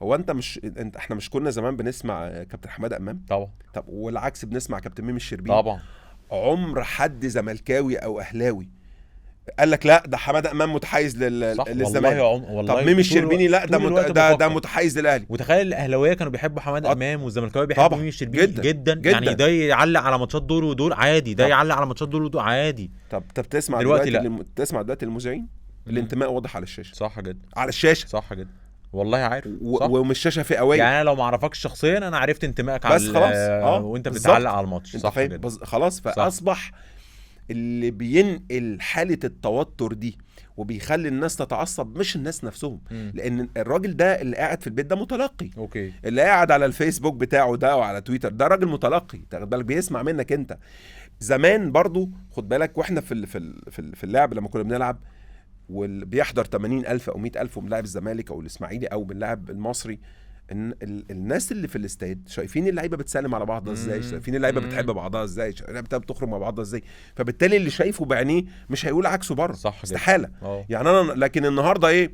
هو احنا مش كنا زمان بنسمع كابتن حماده امام؟ طبعا طب والعكس بنسمع كابتن ميمي الشربيني. طبعا. عمر حد زملكاوي او اهلاوي قال لك لا ده حماده امام متحيز للزمالك؟ والله طب ميمي الشربيني لا ده متحيز للاهلي. وتخيل الاهلاويه كانوا بيحبوا حماده امام والزملكاويه بيحبوا ميمي الشربيني جدا. يعني ده يعلق على ماتشات دول ودول عادي، ده يعلق على ماتشات دول ودول عادي. طب تسمع دلوقتي المذيعين الانتماء واضح على الشاشه. صح جدا. على الشاشه صح جدا والله عارف. ومش شاشه فئويه. يعني انا لو ما اعرفكش شخصيا انا عرفت انتمائك بس خلاص وانت بتعلق على الماتش. صح جدا. خلاص فاصبح اللي بينقل حاله التوتر دي وبيخلي الناس تتعصب مش الناس نفسهم. لان الراجل ده اللي قاعد في البيت ده متلقي. اوكي. اللي قاعد على الفيسبوك بتاعه ده وعلى تويتر ده راجل متلقي، تاخد بالك بيسمع منك انت. زمان برضو خد بالك واحنا في اللعب لما كنا بنلعب وبيحضر 80,000 أو 100,000 من لاعب الزمالك أو الإسماعيلي أو من لاعب المصري، إن الناس اللي في الاستاد شايفين اللعيبة بتسلم على بعضها إزاي، شايفين اللعيبة بتحب بعضها إزاي، اللعيبة بتخرج مع بعضها إزاي. فبالتالي اللي شايفه بعينيه مش هيقول عكسه بره. صح استحالة. يعني أنا لكن النهاردة إيه،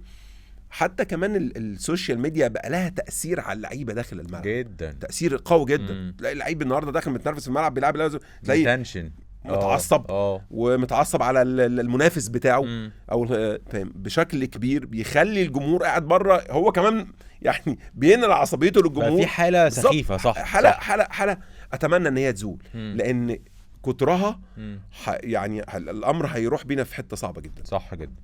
حتى كمان السوشيال ميديا بقى لها تأثير على اللعيبة داخل الملعب جدا، تأثير قوي جدا. تلاقي اللعيب النهاردة داخل متنرفز في الملعب بيلعب لازم تلاقي تنشن متعصب ومتعصب على المنافس بتاعه او فاهم بشكل كبير، بيخلي الجمهور قاعد بره هو كمان يعني بينقل عصبيته للجمهور. في حالة سخيفة. صح. حالة اتمنى ان هي تزول لان كترها يعني الامر هيروح بينا في حتة صعبة جدا. صح جدا.